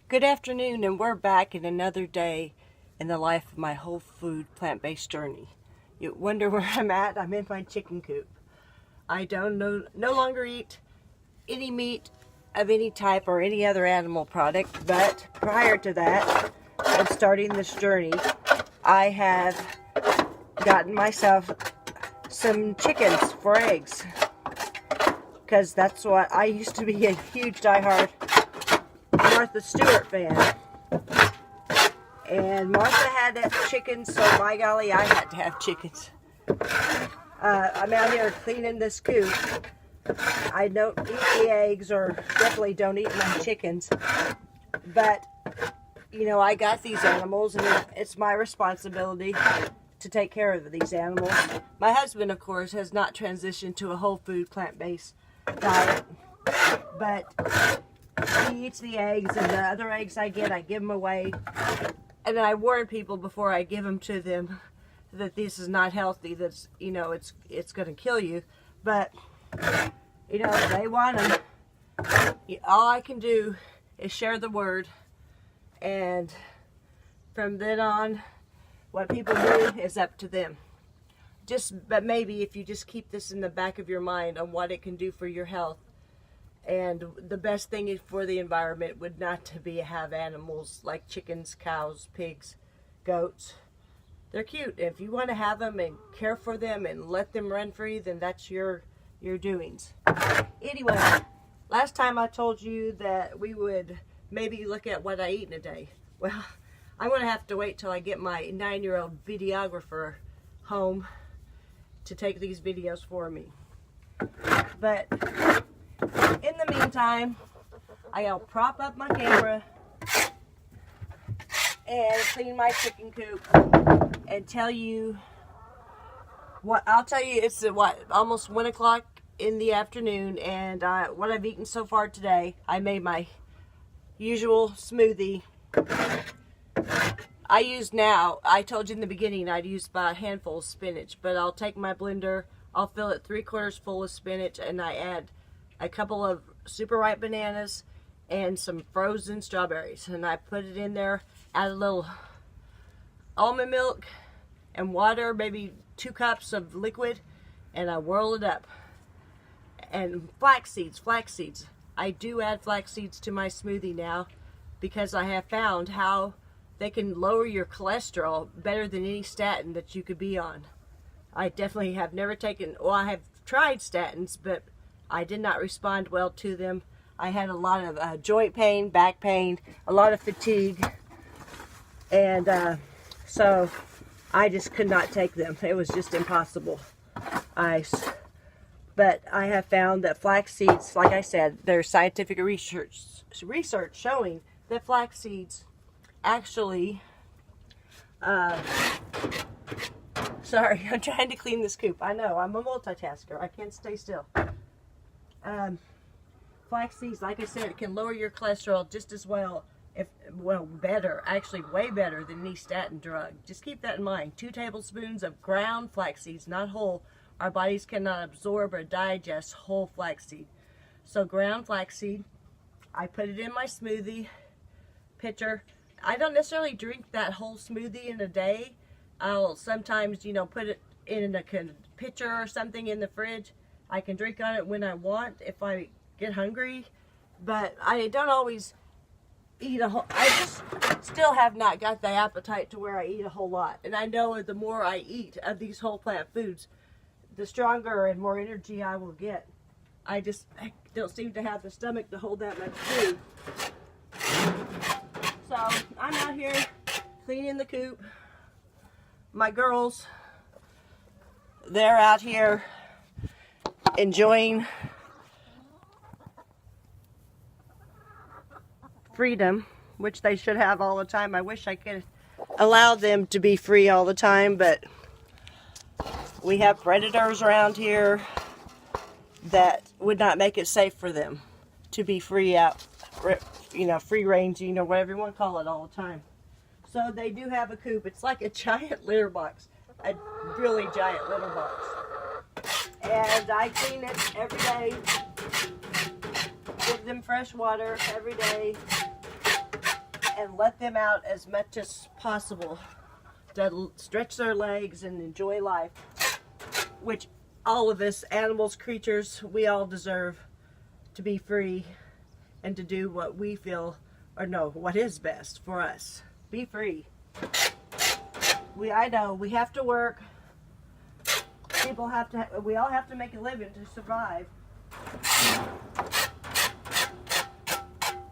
Good afternoon, and we're back in another day in the life of my whole food plant-based journey. You wonder where I'm at? I'm in my chicken coop. I don't no longer eat any meat of any type or any other animal product, but prior to that, and starting this journey, I have gotten myself some chickens for eggs, because that's what I used to be, a huge diehard Martha Stewart fan. And Martha had chickens, so by golly, I had to have chickens. I'm out here cleaning this coop. I don't eat the eggs, or definitely don't eat my chickens. But, you know, I got these animals, and it's my responsibility to take care of these animals. My husband, of course, has not transitioned to a whole food plant-based diet, but he eats the eggs, and the other eggs I get, I give them away. And I warn people before I give them to them that this is not healthy, that's, you know, it's going to kill you. But, you know, if they want them, all I can do is share the word. And from then on, what people do is up to them. But maybe if you just keep this in the back of your mind on what it can do for your health. And the best thing for the environment would not to be have animals like chickens, cows, pigs, goats. They're cute. If you want to have them and care for them and let them run free, then that's your doings. Anyway, last time I told you that we would maybe look at what I eat in a day. Well, I'm going to have to wait till I get my 9-year-old videographer home to take these videos for me. But in the meantime, I'll prop up my camera and clean my chicken coop and tell you what I'll tell you. It's almost 1 o'clock in the afternoon, and what I've eaten so far today. I made my usual smoothie. I told you in the beginning I'd use about a handful of spinach, but I'll take my blender, I'll fill it 3/4 full of spinach, and I add a couple of super ripe bananas and some frozen strawberries, and I put it in there, add a little almond milk and water, maybe 2 cups of liquid, and I whirl it up. And flax seeds. I do add flax seeds to my smoothie now, because I have found how they can lower your cholesterol better than any statin that you could be on. I definitely have never taken, well, I have tried statins, but I did not respond well to them. I had a lot of joint pain, back pain, a lot of fatigue, and so I just could not take them. It was just impossible. But I have found that flax seeds, like I said, there's scientific research showing that flax seeds actually, sorry, I'm trying to clean this coop. I know, I'm a multitasker. I can't stay still. Flax seeds, like I said, it can lower your cholesterol just as well, better, actually way better than any statin drug. Just keep that in mind. 2 tablespoons of ground flax seeds, not whole. Our bodies cannot absorb or digest whole flaxseed. So ground flaxseed, I put it in my smoothie pitcher. I don't necessarily drink that whole smoothie in a day. I'll sometimes, you know, put it in a pitcher or something in the fridge. I can drink on it when I want if I get hungry, but I don't always eat a whole. I just still have not got the appetite to where I eat a whole lot. And I know the more I eat of these whole plant foods, the stronger and more energy I will get. I don't seem to have the stomach to hold that much food. So I'm out here cleaning the coop. My girls, they're out here enjoying freedom, which they should have all the time. I wish I could allow them to be free all the time, but we have predators around here that would not make it safe for them to be free out, you know, free range, you know, whatever you want to call it, all the time. So they do have a coop. It's like a giant litter box, a really giant litter box. And I clean it every day, give them fresh water every day, let them out as much as possible to stretch their legs and enjoy life, which all of us animals, creatures, we all deserve to be free and to do what we feel, or no, what is best for us. Be free. I know we have to work. People have to, we all have to make a living to survive.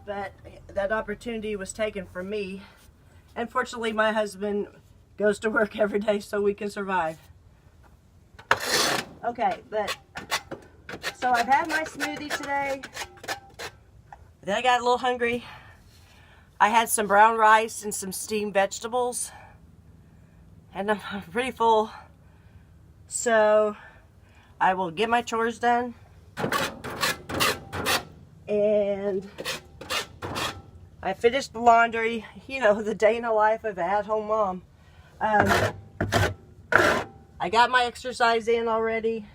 But that opportunity was taken from me. Unfortunately, my husband goes to work every day so we can survive. Okay, but so I've had my smoothie today. Then I got a little hungry. I had some brown rice and some steamed vegetables. And I'm pretty full. So I will get my chores done. And I finished the laundry. You know, the day in the life of an at-home mom. I got my exercise in already.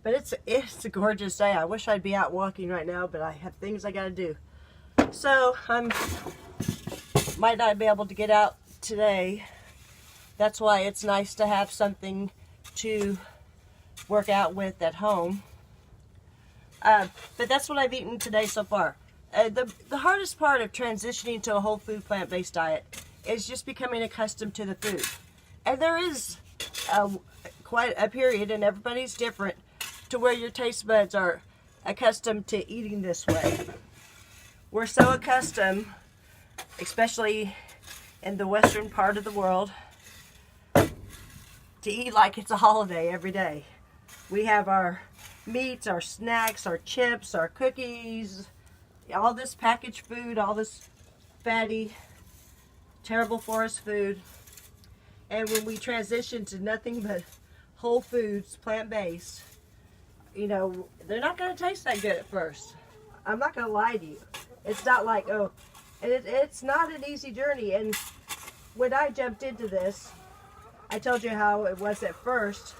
But it's a gorgeous day. I wish I'd be out walking right now, but I have things I gotta do. So might not be able to get out today. That's why it's nice to have something to work out with at home. But that's what I've eaten today so far. The hardest part of transitioning to a whole food plant-based diet is just becoming accustomed to the food. And there is quite a period, and everybody's different, to where your taste buds are accustomed to eating this way. We're so accustomed, especially in the western part of the world, to eat like it's a holiday every day. We have our meats, our snacks, our chips, our cookies, all this packaged food, all this fatty, terrible for us food. And when we transition to nothing but whole foods, plant-based, you know, they're not going to taste that good at first. I'm not going to lie to you. It's not like, oh, it's not an easy journey. And when I jumped into this, I told you how it was at first,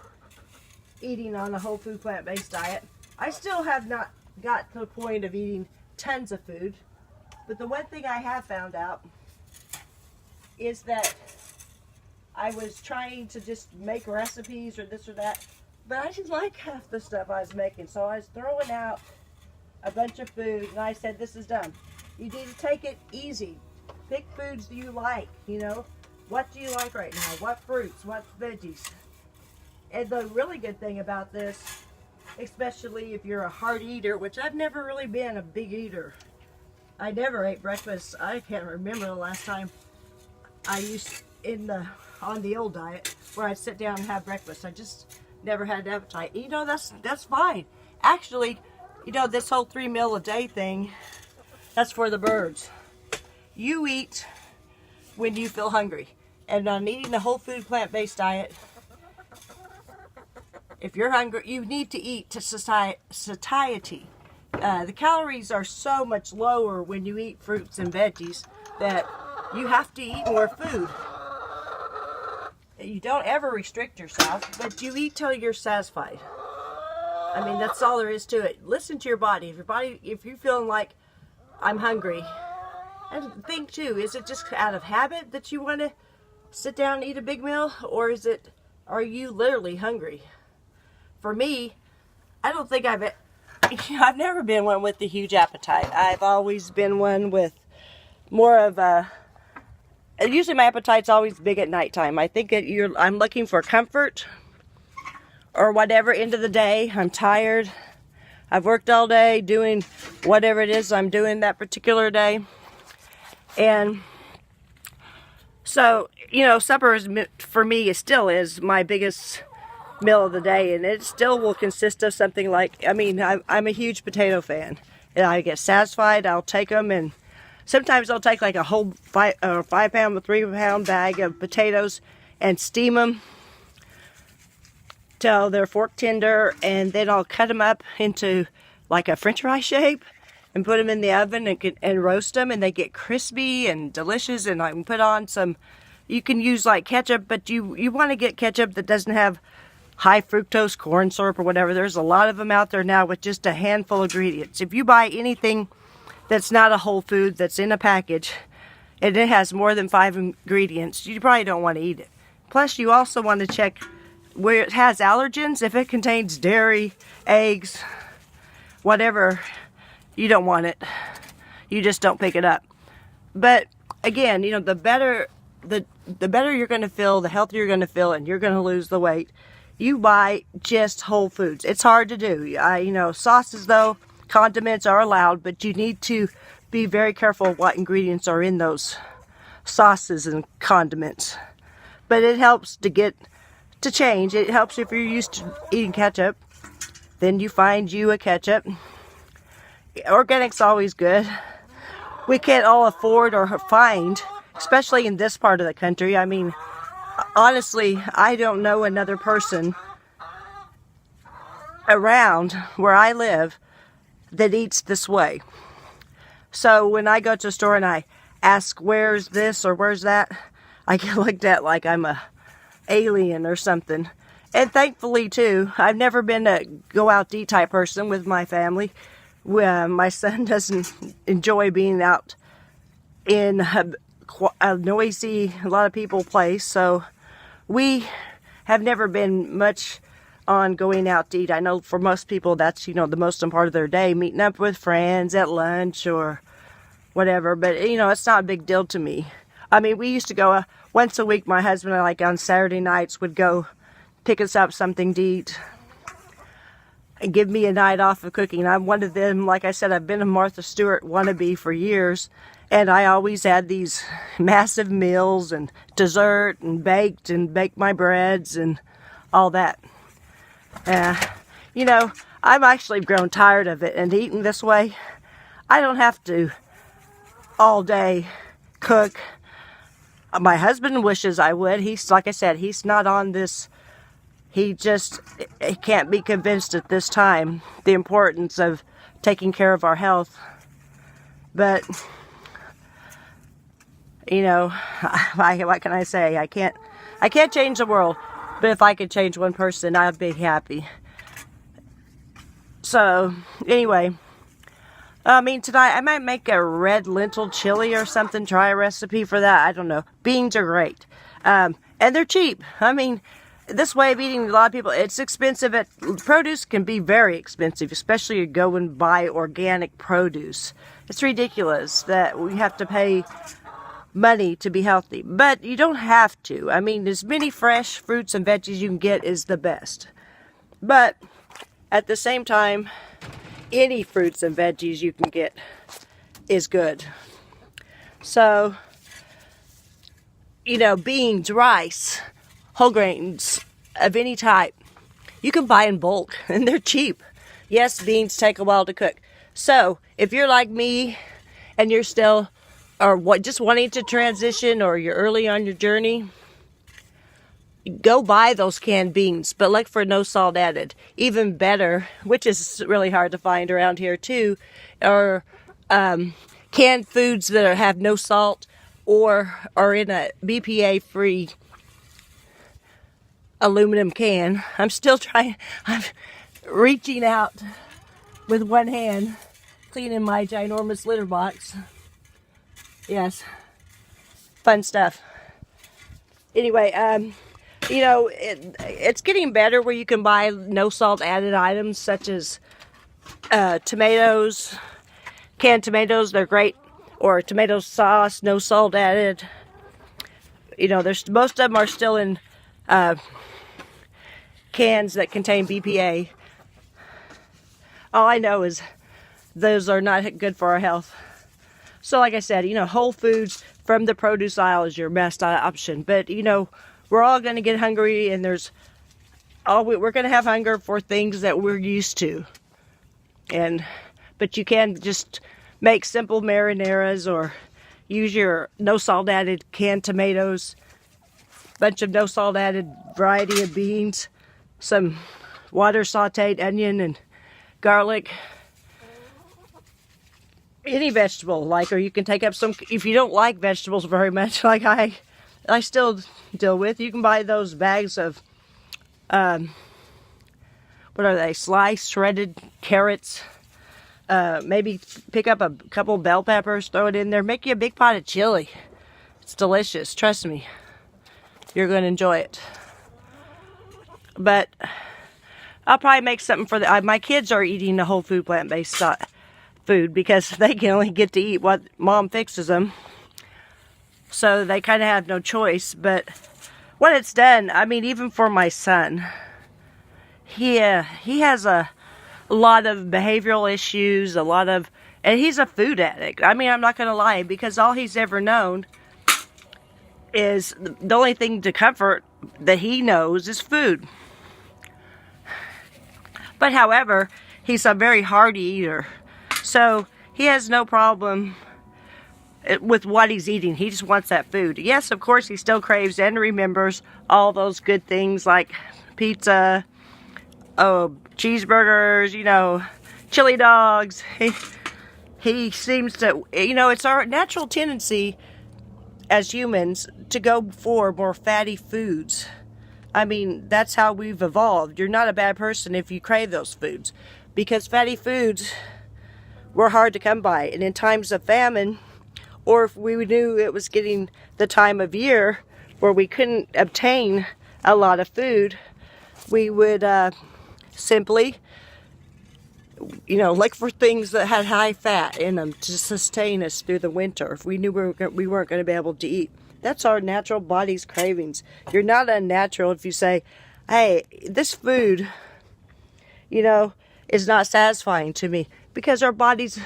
eating on a whole food plant-based diet. I still have not got to the point of eating tons of food. But the one thing I have found out is that I was trying to just make recipes or this or that, but I didn't like half the stuff I was making, so I was throwing out a bunch of food, and I said, this is done. You need to take it easy. Pick foods you like, you know. What do you like right now? What fruits? What veggies? And the really good thing about this, especially if you're a hard eater, which I've never really been a big eater. I never ate breakfast. I can't remember the last time I used on the old diet where I'd sit down and have breakfast. I just never had an appetite. You know, that's fine. Actually, you know, this whole 3 meal a day thing, that's for the birds. You eat when you feel hungry. And on eating a whole food plant-based diet, if you're hungry, you need to eat to satiety. The calories are so much lower when you eat fruits and veggies that you have to eat more food. You don't ever restrict yourself, but you eat till you're satisfied. I mean, that's all there is to it. Listen to your body. If you're feeling like, I'm hungry, and think too, is it just out of habit that you want to sit down and eat a big meal, or are you literally hungry? For me, I don't think I've never been one with a huge appetite. I've always been one with more of a, usually my appetite's always big at nighttime. I think that I'm looking for comfort or whatever end of the day. I'm tired. I've worked all day doing whatever it is I'm doing that particular day. And so, you know, supper for me still is my biggest meal of the day, and it still will consist of something like, I mean, I'm a huge potato fan, and I get satisfied. I'll take them, and sometimes I'll take like a whole 5-pound or 3-pound bag of potatoes and steam them till they're fork tender, and then I'll cut them up into like a French fry shape and put them in the oven and roast them, and they get crispy and delicious. And I can put on some, you can use like ketchup, but you want to get ketchup that doesn't have high fructose corn syrup or whatever. There's a lot of them out there now with just a handful of ingredients. If you buy anything that's not a whole food, that's in a package, and it has more than 5 ingredients, you probably don't want to eat it. Plus, you also want to check where it has allergens. If it contains dairy, eggs, whatever, you don't want it. You just don't pick it up. But again, you know, the better you're going to feel, the healthier you're going to feel, and you're going to lose the weight. You buy just whole foods. It's hard to do. You know, sauces though, condiments are allowed, but you need to be very careful what ingredients are in those sauces and condiments. But it helps to change. It helps if you're used to eating ketchup. Then you find you a ketchup. Organic's always good. We can't all afford or find, especially in this part of the country. I mean, honestly, I don't know another person around where I live that eats this way. So when I go to a store and I ask where's this or where's that, I get looked at like I'm a alien or something. And thankfully too, I've never been a go out to eat type person with my family. My son doesn't enjoy being out in a noisy, a lot of people place, so we have never been much on going out to eat. I know for most people that's, you know, the most important part of their day, meeting up with friends at lunch or whatever, but you know, it's not a big deal to me. I mean, we used to go once a week, my husband and I, like on Saturday nights, would go pick us up something to eat and give me a night off of cooking. I'm one of them. Like I said, I've been a Martha Stewart wannabe for years, and I always had these massive meals and dessert and baked my breads and all that. You know, I'm actually grown tired of it, and eating this way, I don't have to all day cook. My husband wishes I would. He's, like I said, he's not on this. He can't be convinced at this time the importance of taking care of our health. But, you know, what can I say? I can't change the world, but if I could change one person, I'd be happy. So, anyway, I mean, tonight I might make a red lentil chili or something, try a recipe for that. I don't know. Beans are great. And they're cheap. I mean, this way of eating, a lot of people, it's expensive. Produce can be very expensive, especially you go and buy organic produce. It's ridiculous that we have to pay money to be healthy, but you don't have to. I mean, as many fresh fruits and veggies you can get is the best. But at the same time, any fruits and veggies you can get is good. So, you know, beans, rice, whole grains of any type, you can buy in bulk and they're cheap. Yes, beans take a while to cook. So if you're like me and you're still just wanting to transition, or you're early on your journey, go buy those canned beans, but look for no salt added. Even better, which is really hard to find around here too, are canned foods that have no salt or are in a BPA free aluminum can. I'm reaching out with one hand, cleaning my ginormous litter box. Yes, fun stuff. Anyway, you know, it's getting better where you can buy no salt added items such as tomatoes, canned tomatoes. They're great. Or tomato sauce, no salt added. You know, most of them are still in cans that contain BPA. All I know is those are not good for our health. So like I said, you know, whole foods from the produce aisle is your best option. But, you know, we're all going to get hungry, and we're going to have hunger for things that we're used to. But you can just make simple marinaras or use your no salt added canned tomatoes, bunch of no salt added variety of beans, some water sauteed onion and garlic, any vegetable, or you can take up some, if you don't like vegetables very much, like I still deal with, you can buy those bags of, what are they, sliced, shredded carrots. Maybe pick up a couple bell peppers, throw it in there, make you a big pot of chili. It's delicious. Trust me. You're going to enjoy it. But I'll probably make something for my kids are eating the whole food plant-based food because they can only get to eat what mom fixes them. So they kind of have no choice. But what it's done, I mean, even for my son, he has a lot of behavioral issues, and he's a food addict. I mean, I'm not going to lie, because all he's ever known is the only thing to comfort that he knows is food. But however, he's a very hearty eater. So he has no problem with what he's eating. He just wants that food. Yes, of course, he still craves and remembers all those good things like pizza, cheeseburgers, you know, chili dogs. He seems to, you know, it's our natural tendency as humans to go for more fatty foods. I mean, that's how we've evolved. You're not a bad person if you crave those foods, because fatty foods were hard to come by. And in times of famine, or if we knew it was getting the time of year where we couldn't obtain a lot of food, we would simply, you know, look for things that had high fat in them to sustain us through the winter if we knew we weren't going to be able to eat. That's our natural body's cravings. You're not unnatural if you say, hey, this food, you know, is not satisfying to me, because our bodies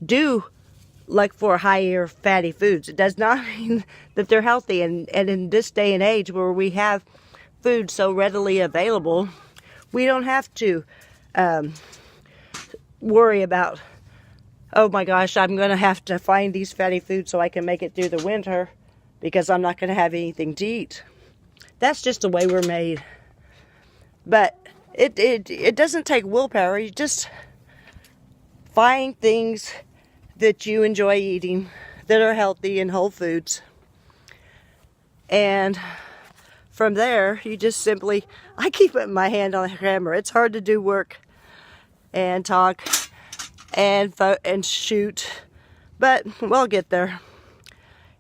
do look for higher fatty foods. It does not mean that they're healthy. And in this day and age where we have food so readily available, we don't have to worry about, oh my gosh, I'm going to have to find these fatty foods so I can make it through the winter, because I'm not going to have anything to eat. That's just the way we're made. But it doesn't take willpower. You just find things that you enjoy eating that are healthy and whole foods. And from there, you just simply, I keep my hand on the camera. It's hard to do work and talk and shoot, but we'll get there.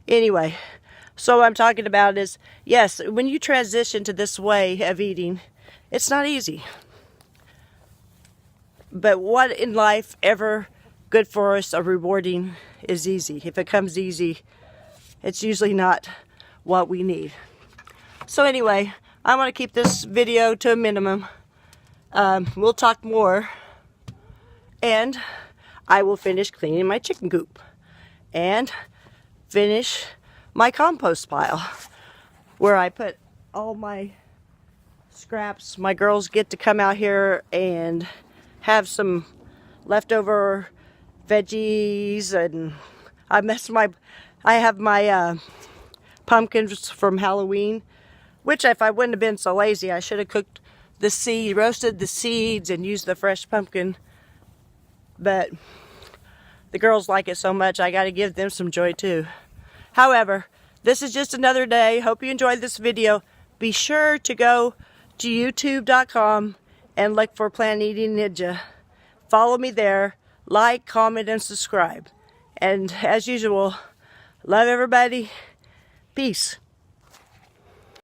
Anyway, so what I'm talking about is, yes, when you transition to this way of eating, it's not easy. But what in life ever good for us or rewarding is easy. If it comes easy, it's usually not what we need. So anyway, I want to keep this video to a minimum. We'll talk more, and I will finish cleaning my chicken coop and finish my compost pile where I put all my scraps. My girls get to come out here and have some leftover veggies, and I have my pumpkins from Halloween, which if I wouldn't have been so lazy, I should have cooked roasted the seeds and used the fresh pumpkin. But the girls like it so much, I got to give them some joy too. However, this is just another day. Hope you enjoyed this video. Be sure to go to youtube.com and look for Plant Eating Ninja. Follow me there. Like, comment, and subscribe. And as usual, love everybody. Peace.